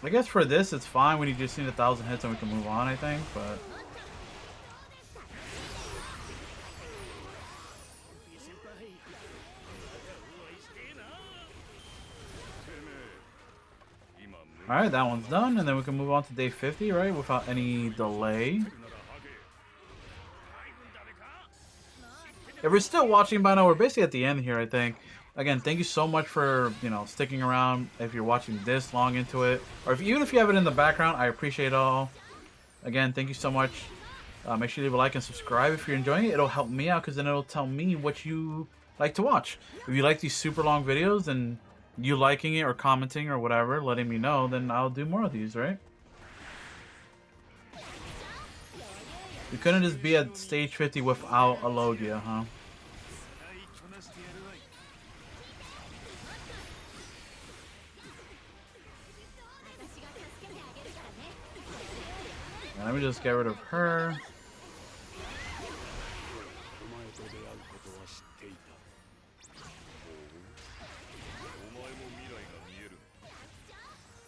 I guess for this, it's fine when you just need 1,000 hits and we can move on, I think, but... Alright, that one's done, and then we can move on to day 50, right? Without any delay. If we're still watching by now, we're basically at the end here, I think. Again, thank you so much for, you know, sticking around if you're watching this long into it. Or even if you have it in the background, I appreciate it all. Again, thank you so much. Make sure you leave a like and subscribe if you're enjoying it. It'll help me out because then it'll tell me what you like to watch. If you like these super long videos and you liking it or commenting or whatever, letting me know, then I'll do more of these, right? We couldn't just be at stage 50 without a Logia, huh? Now, let me just get rid of her.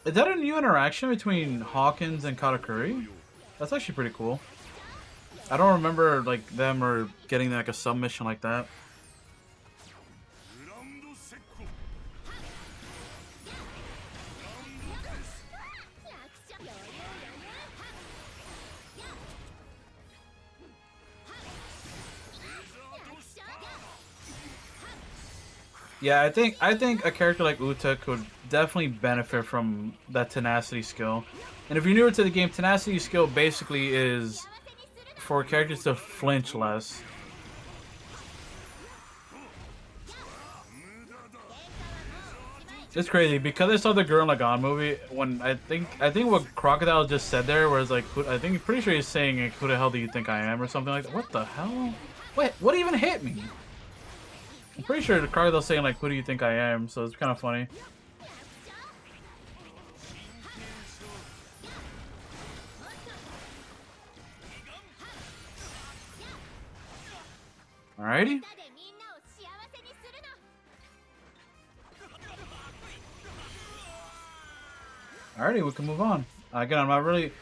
Is that a new interaction between Hawkins and Katakuri? That's actually pretty cool. I don't remember like them or getting like a submission like that. Yeah, I think a character like Uta could definitely benefit from that tenacity skill. And if you're newer to the game, tenacity skill basically is for characters to flinch less. It's crazy because I saw the Girl Lagann movie. When I think what Crocodile just said there was like, I think pretty sure he's saying like, "Who the hell do you think I am?" or something like that. What the hell? Wait, what even hit me? I'm pretty sure the Crocodile's saying like, "Who do you think I am?" So it's kind of funny. Alrighty. Alrighty, we can move on. Again, I'm not really...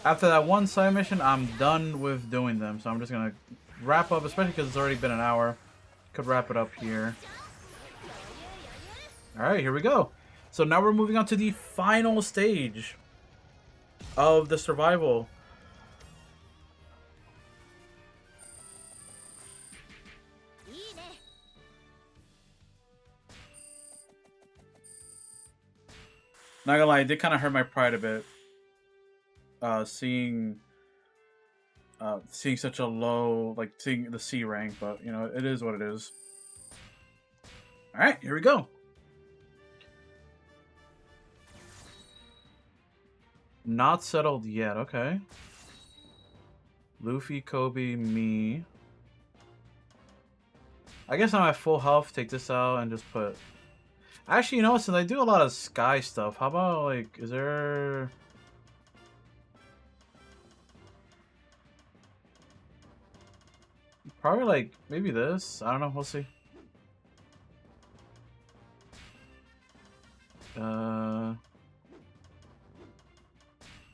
After that one side mission, I'm done with doing them. So I'm just going to wrap up, especially because it's already been an hour. Could wrap it up here. Alright, here we go. So now we're moving on to the final stage of the survival. Not gonna lie, it did kind of hurt my pride a bit. Seeing such a low, like seeing the C rank, but you know, it is what it is. All right, here we go. Not settled yet. Okay. Luffy, Koby, me. I guess I'm at full health. Take this out and just put. Actually, you know what? Since I do a lot of Sky stuff, how about, like, is there... Probably, like, maybe this? I don't know. We'll see.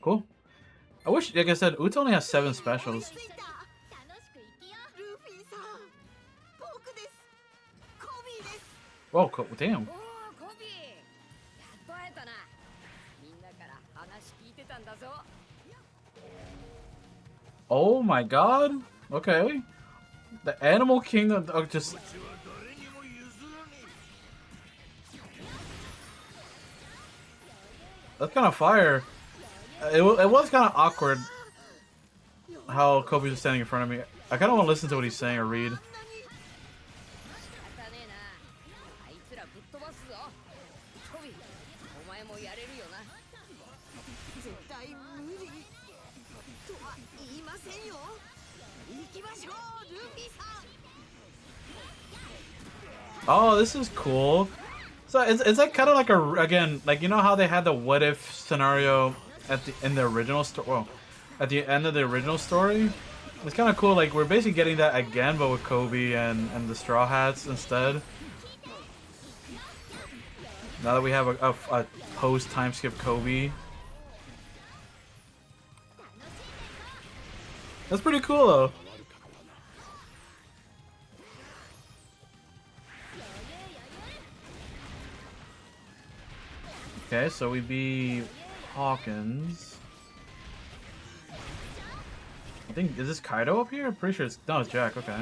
Cool. I wish, like I said, Uta only has 7 specials. Whoa, damn. Oh my god. Okay. The Animal Kingdom just... That's kind of fire. It was kind of awkward how Kobe was standing in front of me. I kind of want to listen to what he's saying or read. Oh, this is cool. So it's like kind of like a, again, like, you know how they had the what if scenario in the original story, well, at the end of the original story? It's kind of cool, like we're basically getting that again, but with Koby and the Straw Hats instead. Now that we have a post time skip Koby. That's pretty cool though. Okay, so we beat Hawkins. I think, is this Kaido up here? I'm pretty sure it's, no, it's Jack, okay.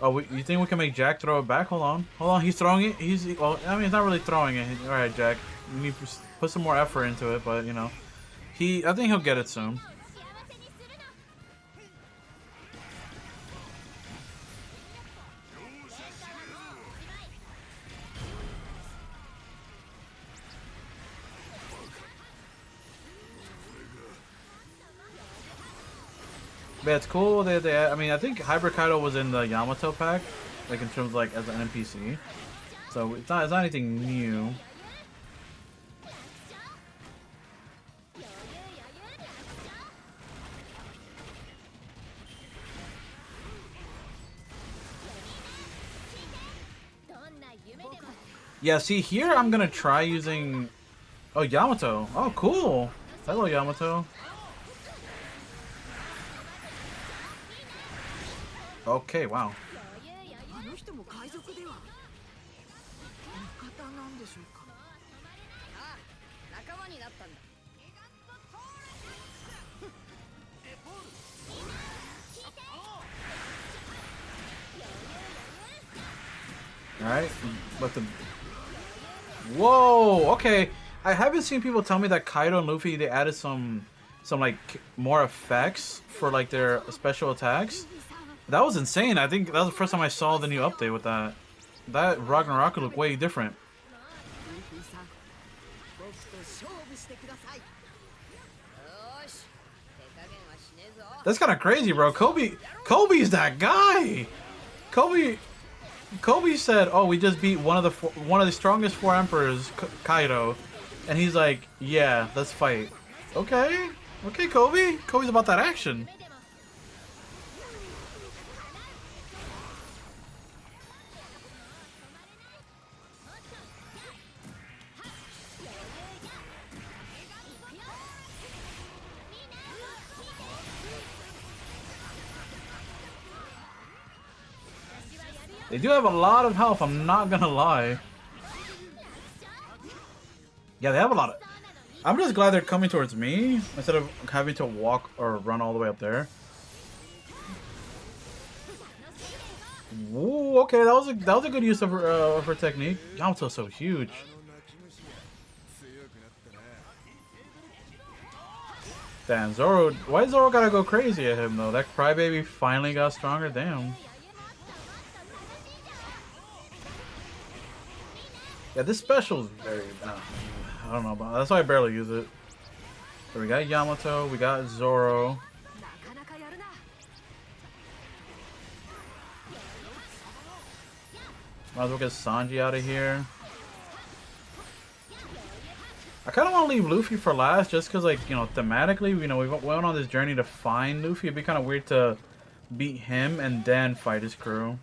Oh, you think we can make Jack throw it back? Hold on, he's throwing it? Well, I mean, he's not really throwing it. Alright, Jack, you need to put some more effort into it, but, you know. I think he'll get it soon. Yeah, it's cool. I mean, I think Hybrid Kaido was in the Yamato pack, like in terms of like as an NPC. So it's not anything new. Yeah, see here I'm gonna try using. Oh, Yamato. Oh, cool. Hello, Yamato. Okay, wow. Alright, let them... Whoa, okay. I haven't seen people tell me that Kaido and Luffy, they added some like more effects for like their special attacks. That was insane. I think that was the first time I saw the new update with that. That Ragnarok looked way different. That's kind of crazy, bro. Koby's that guy. Koby said, "Oh, we just beat one of the strongest four emperors, Kaido," and he's like, "Yeah, let's fight." Okay, Koby. Koby's about that action. They do have a lot of health, I'm not gonna lie. Yeah, they have a lot of... I'm just glad they're coming towards me instead of having to walk or run all the way up there. Ooh, okay, that was a good use of her technique. Yamato's so huge. Damn, Zoro... Why Zoro gotta go crazy at him, though? That crybaby finally got stronger, damn. Yeah, this special is very... I don't know about that. That's why I barely use it. So we got Yamato, we got Zoro. Might as well get Sanji out of here. I kind of want to leave Luffy for last just because, like, you know, thematically, you know, we went on this journey to find Luffy. It'd be kind of weird to beat him and then fight his crew.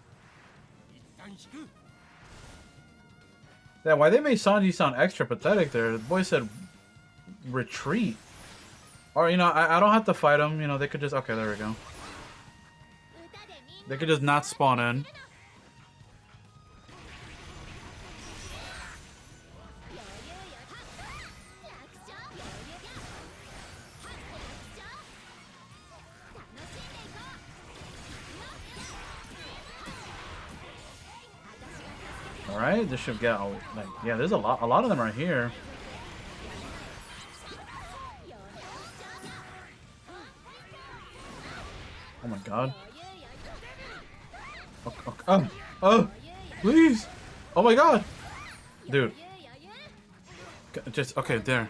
Yeah, why they made Sanji sound extra pathetic there? The boy said retreat. Or, you know, I don't have to fight him. You know, they could just... Okay, there we go. They could just not spawn in. Alright, this should get... like, yeah, there's a lot of them right here. Oh my god. Oh, please! Oh my god! Dude. Just, okay, there.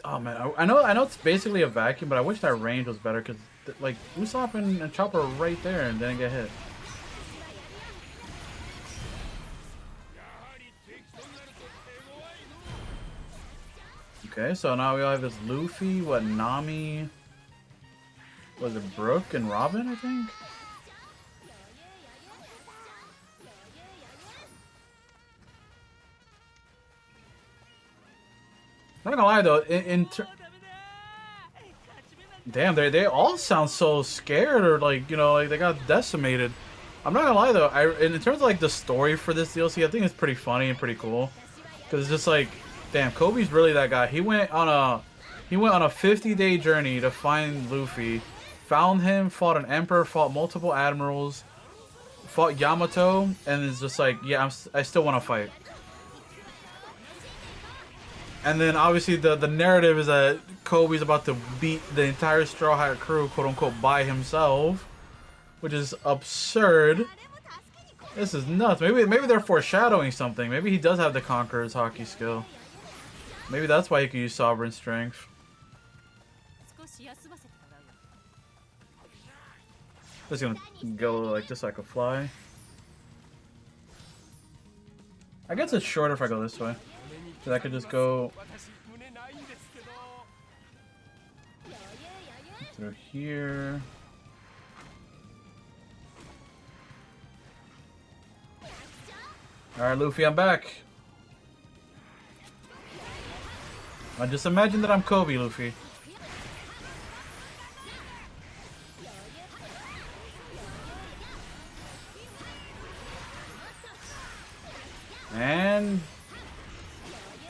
Oh man, I know it's basically a vacuum, but I wish that range was better because, like, Usopp and Chopper are right there and didn't get hit. Okay, so now we have this Luffy, what, Nami, was it Brook and Robin, I think? Not gonna lie though, damn, they all sound so scared or like, you know, like they got decimated. I'm not gonna lie though, in terms of like the story for this DLC, I think it's pretty funny and pretty cool. Cause it's just like, damn, Kobe's really that guy. He went on a 50-day journey to find Luffy, found him, fought an emperor, fought multiple admirals, fought Yamato, and is just like, yeah, I still want to fight. And then obviously the narrative is that Kobe's about to beat the entire Straw Hat crew, quote unquote, by himself, which is absurd. This is nuts. Maybe they're foreshadowing something. Maybe he does have the Conqueror's hockey skill. Maybe that's why he can use Sovereign Strength. Just gonna go like this so I can fly. I guess it's shorter if I go this way. So I could just go through here. Alright, Luffy, I'm back. I just imagine that I'm Kobe, Luffy.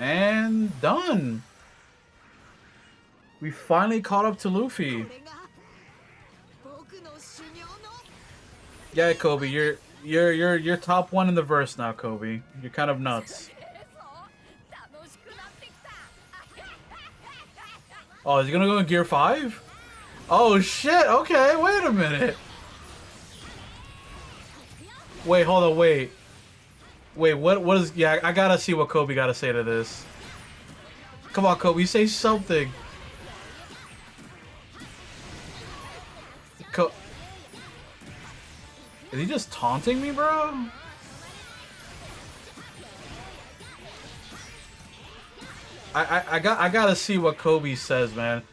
And done. We finally caught up to Luffy. Yeah, Kobe, you're top one in the verse now, Kobe. You're kind of nuts. Oh, is he gonna go in Gear 5? Oh shit, okay, wait a minute. Wait, hold on, wait. Wait, what is... Yeah, I gotta see what Koby gotta say to this. Come on, Koby, say something. Is he just taunting me, bro? I gotta see what Koby says, man.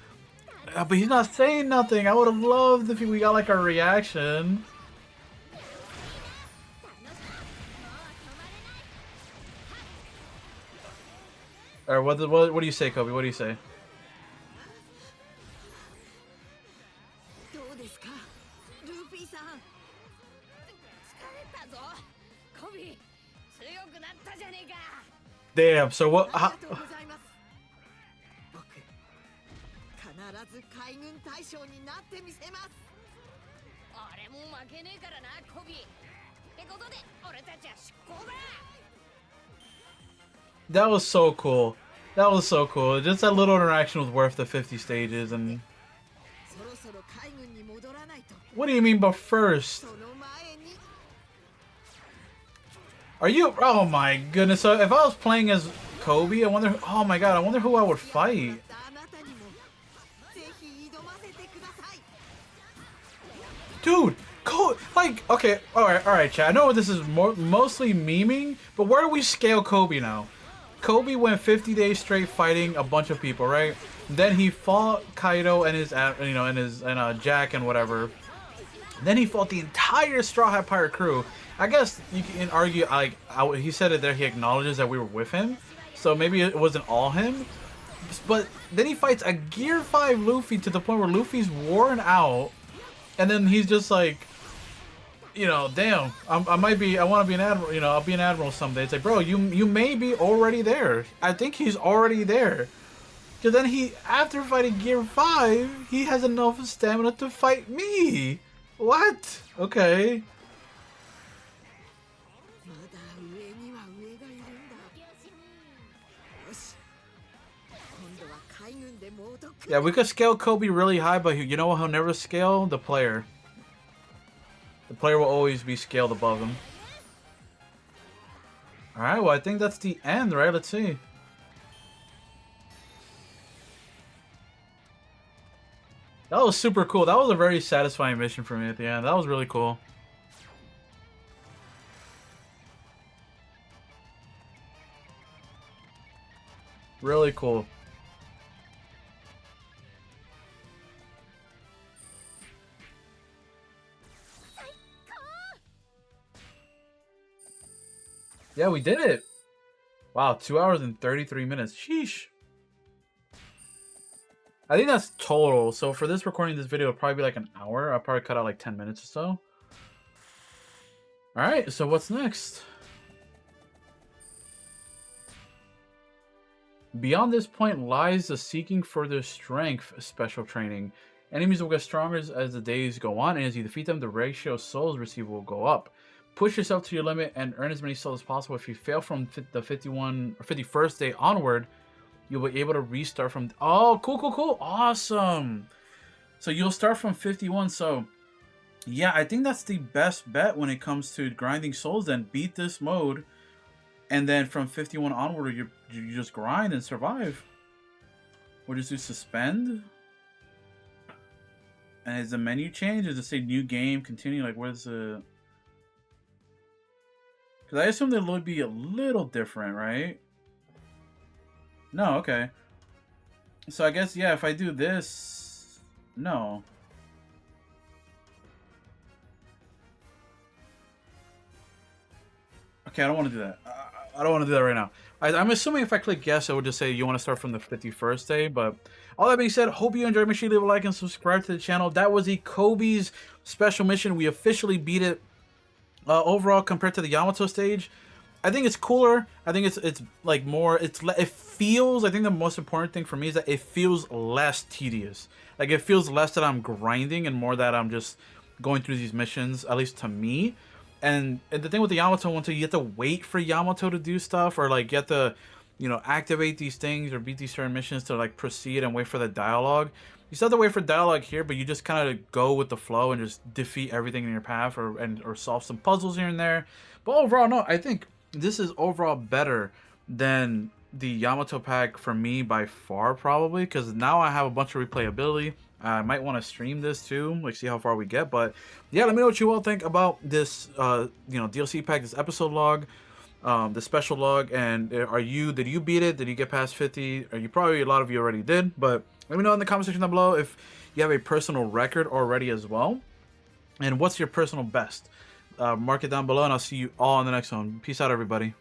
But he's not saying nothing. I would have loved if we got like a reaction. Or what do you say, Koby? What do you say? Damn, so what? That was so cool. That was so cool. Just that little interaction was worth the 50 stages. And what do you mean, but first? Are you? Oh my goodness! So if I was playing as Koby, I wonder. Oh my god! I wonder who I would fight. Dude, like, okay, all right, chat. I know this is mostly memeing, but where do we scale Koby now? Koby went 50 days straight fighting a bunch of people, right? Then he fought Kaido and his, and Jack and whatever. Then he fought the entire Straw Hat Pirate crew. I guess you can argue, like, he said it there, he acknowledges that we were with him. So maybe it wasn't all him. But then he fights a Gear 5 Luffy to the point where Luffy's worn out. And then he's just like, you know, damn, I want to be an admiral, you know, I'll be an admiral someday. It's like, bro, you may be already there. I think he's already there. Because then after fighting Gear 5, he has enough stamina to fight me. What? Okay. Yeah, we could scale Koby really high, but you know what he'll never scale? The player. The player will always be scaled above him. Alright, well I think that's the end, right? Let's see. That was super cool. That was a very satisfying mission for me at the end. That was really cool. Really cool. Yeah, we did it. Wow, 2 hours and 33 minutes. Sheesh. I think that's total. So for this recording, this video, it'll probably be like an hour. I'll probably cut out like 10 minutes or so. Alright, so what's next? Beyond this point lies the seeking further strength special training. Enemies will get stronger as the days go on, and as you defeat them, the ratio of souls received will go up. Push yourself to your limit and earn as many souls as possible. If you fail from the 51 or 51st day onward, you'll be able to restart from... Oh, cool. Awesome. So you'll start from 51. So, yeah, I think that's the best bet when it comes to grinding souls. Then beat this mode. And then from 51 onward, you just grind and survive. Or just do suspend. And is the menu change? Does it say new game, continue? Like, where's the... Because I assume they'll be a little different, right? No, okay. So I guess, yeah, if I do this... No. Okay, I don't want to do that. I don't want to do that right now. I'm assuming if I click yes, it would just say you want to start from the 51st day. But all that being said, hope you enjoyed. Make sure you leave a like and subscribe to the channel. That was the Koby's special mission. We officially beat it. Overall, compared to the Yamato stage, I think it's cooler. I think it's like more. It feels. I think the most important thing for me is that it feels less tedious. Like it feels less that I'm grinding and more that I'm just going through these missions. At least to me. And the thing with the Yamato one too, you have to wait for Yamato to do stuff, or like you have to you know, activate these things or beat these certain missions to like proceed and wait for the dialogue. You still have to wait for dialogue here, but you just kind of go with the flow and just defeat everything in your path, or solve some puzzles here and there. But overall, no, I think this is overall better than the Yamato pack for me by far, probably, because now I have a bunch of replayability. I might want to stream this too, like see how far we get. But yeah, let me know what you all think about this, you know, DLC pack, this episode log, the special log, and did you beat it? Did you get past 50? Or you probably, a lot of you already did, but let me know in the comment section down below if you have a personal record already as well, and what's your personal best. Mark it down below, and I'll see you all in the next one. Peace out, everybody.